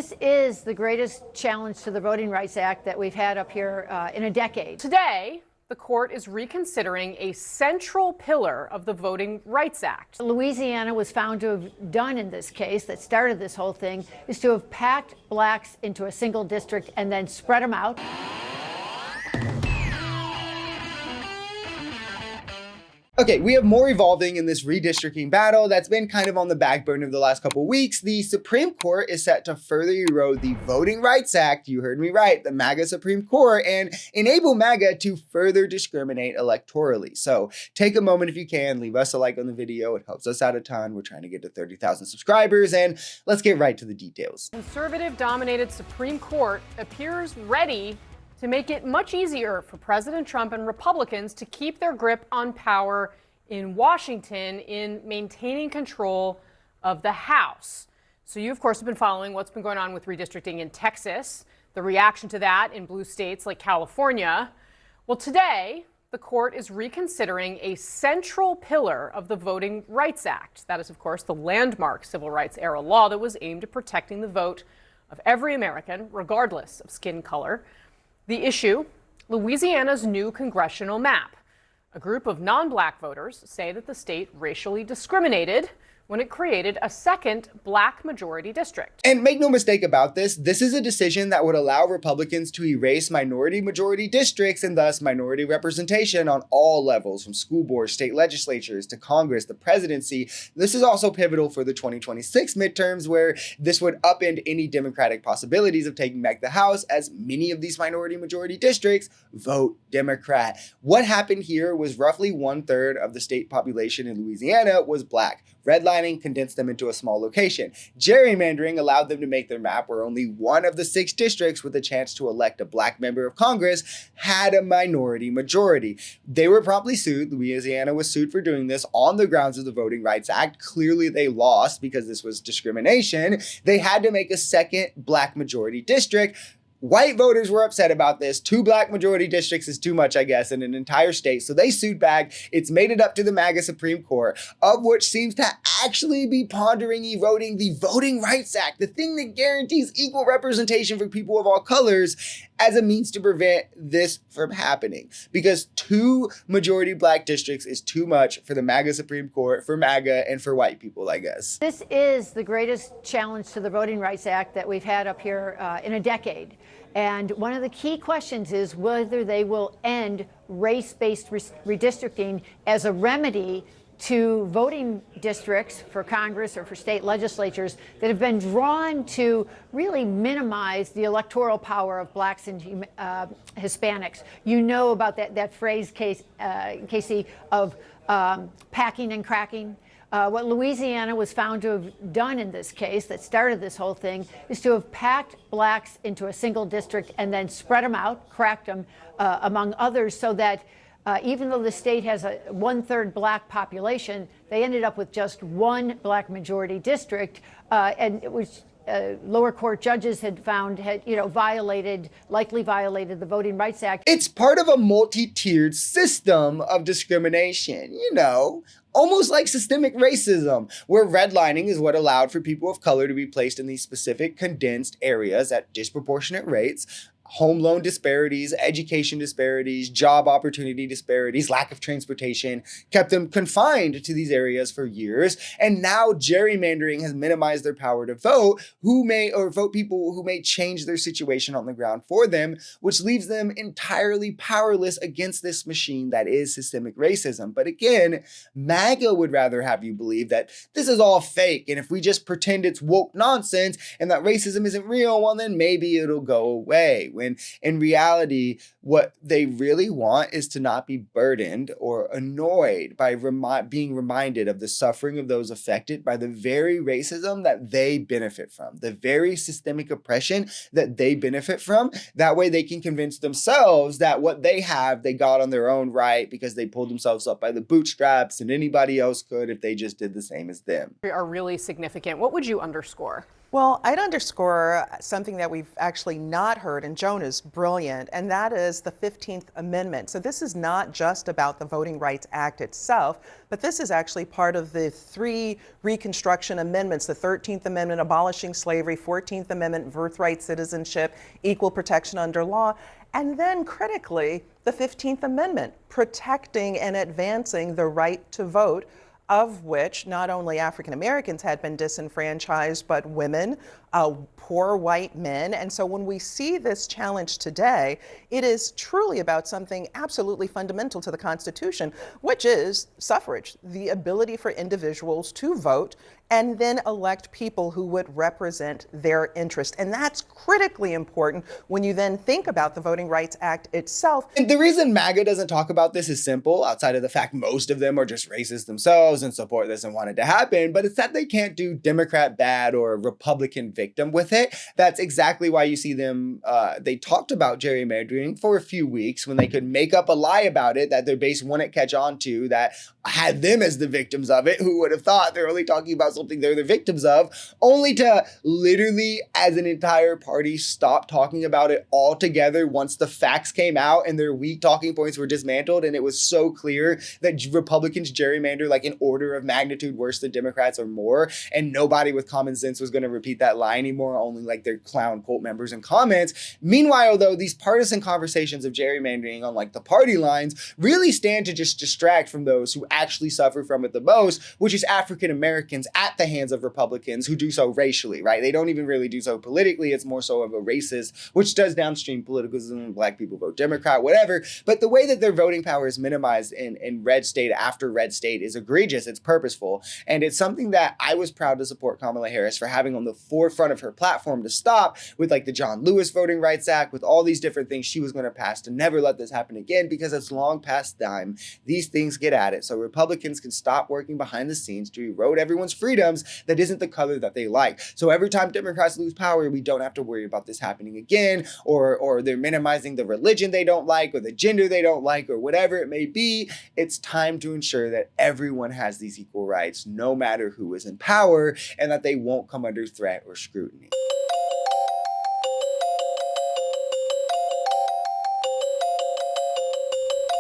This is the greatest challenge to the Voting Rights Act that we've had up here in a decade. Today, the court is reconsidering a central pillar of the Voting Rights Act. Louisiana was found to have done in this case that started this whole thing is to have packed blacks into a single district and then spread them out. Okay, we have more evolving in this redistricting battle that's been kind of on the back burner of the last couple of weeks. The Supreme Court is set to further erode the Voting Rights Act, you heard me right, the MAGA Supreme Court, and enable MAGA to further discriminate electorally. So take a moment if you can, leave us a like on the video. It helps us out a ton. We're trying to get to 30,000 subscribers, and let's get right to the details. Conservative-dominated Supreme Court appears ready to make it much easier for President Trump and Republicans to keep their grip on power in Washington in maintaining control of the House. So you, of course, have been following what's been going on with redistricting in Texas, the reaction to that in blue states like California. Well, today, the court is reconsidering a central pillar of the Voting Rights Act. That is, of course, the landmark civil rights era law that was aimed at protecting the vote of every American, regardless of skin color. The issue, Louisiana's new congressional map. A group of non-black voters say that the state racially discriminated when it created a second black majority district. And make no mistake about this is a decision that would allow Republicans to erase minority majority districts and thus minority representation on all levels, from school boards, state legislatures, to Congress, the presidency. This is also pivotal for the 2026 midterms, where this would upend any Democratic possibilities of taking back the House, as many of these minority majority districts vote Democrat. What happened here was roughly 1/3 of the state population in Louisiana was black. Redlining condensed them into a small location. Gerrymandering allowed them to make their map where only one of the 6 districts with a chance to elect a black member of Congress had a minority majority. They were promptly sued. Louisiana was sued for doing this on the grounds of the Voting Rights Act. Clearly they lost because this was discrimination. They had to make a second black majority district. White voters were upset about this. 2 black majority districts is too much, I guess, in an entire state. So they sued back. It's made it up to the MAGA Supreme Court, of which seems to actually be pondering eroding the Voting Rights Act, the thing that guarantees equal representation for people of all colors, as a means to prevent this from happening. Because 2 majority black districts is too much for the MAGA Supreme Court, for MAGA, and for white people, I guess. This is the greatest challenge to the Voting Rights Act that we've had up here in a decade. And one of the key questions is whether they will end race-based redistricting as a remedy to voting districts for Congress or for state legislatures that have been drawn to really minimize the electoral power of blacks and Hispanics. You know about that phrase, Casey, of packing and cracking. What Louisiana was found to have done in this case that started this whole thing is to have packed blacks into a single district and then spread them out, cracked them among others, so that even though the state has a 1/3 black population, they ended up with just 1 black majority district, and it was lower court judges had found likely violated the Voting Rights Act. It's part of a multi-tiered system of discrimination, almost like systemic racism, where redlining is what allowed for people of color to be placed in these specific condensed areas at disproportionate rates. Home loan disparities, education disparities, job opportunity disparities, lack of transportation kept them confined to these areas for years. And now gerrymandering has minimized their power to vote vote people who may change their situation on the ground for them, which leaves them entirely powerless against this machine that is systemic racism. But again, MAGA would rather have you believe that this is all fake. And if we just pretend it's woke nonsense and that racism isn't real, well, then maybe it'll go away. When in reality, what they really want is to not be burdened or annoyed by being reminded of the suffering of those affected by the very racism that they benefit from, the very systemic oppression that they benefit from. That way they can convince themselves that what they have, they got on their own right because they pulled themselves up by the bootstraps and anybody else could if they just did the same as them. Are really significant. What would you underscore? Well, I'd underscore something that we've actually not heard, and Joan is brilliant, and that is the 15th Amendment. So this is not just about the Voting Rights Act itself, but this is actually part of the 3 Reconstruction Amendments: the 13th Amendment abolishing slavery, 14th Amendment birthright citizenship, equal protection under law, and then critically, the 15th Amendment protecting and advancing the right to vote, of which not only African Americans had been disenfranchised, but women, poor white men. And so when we see this challenge today, it is truly about something absolutely fundamental to the Constitution, which is suffrage, the ability for individuals to vote and then elect people who would represent their interest. And that's critically important when you then think about the Voting Rights Act itself. And the reason MAGA doesn't talk about this is simple, outside of the fact most of them are just racist themselves and support this and want it to happen, but it's that they can't do Democrat bad or Republican victim with it. That's exactly why you see them, they talked about gerrymandering for a few weeks when they could make up a lie about it that their base wouldn't catch on to, that had them as the victims of it. Who would have thought? They're only talking about something they're the victims of, only to literally, as an entire party, stop talking about it altogether once the facts came out and their weak talking points were dismantled. And it was so clear that Republicans gerrymander like an order of magnitude worse than Democrats or more. And nobody with common sense was going to repeat that lie anymore, only like their clown cult members in comments. Meanwhile, though, these partisan conversations of gerrymandering on like the party lines really stand to just distract from those who actually suffer from it the most, which is African Americans at the hands of Republicans who do so racially, right? They don't even really do so politically. It's more so of a racist, which does downstream politicalism. Black people vote Democrat, whatever. But the way that their voting power is minimized in red state after red state is egregious. It's purposeful. And it's something that I was proud to support Kamala Harris for having on the forefront of her platform to stop, with like the John Lewis Voting Rights Act, with all these different things she was going to pass to never let this happen again, because it's long past time these things get at it. So Republicans can stop working behind the scenes to erode everyone's freedoms that isn't the color that they like. So every time Democrats lose power, we don't have to worry about this happening again, or they're minimizing the religion they don't like, or the gender they don't like, or whatever it may be. It's time to ensure that everyone has these equal rights, no matter who is in power, and that they won't come under threat or scrutiny.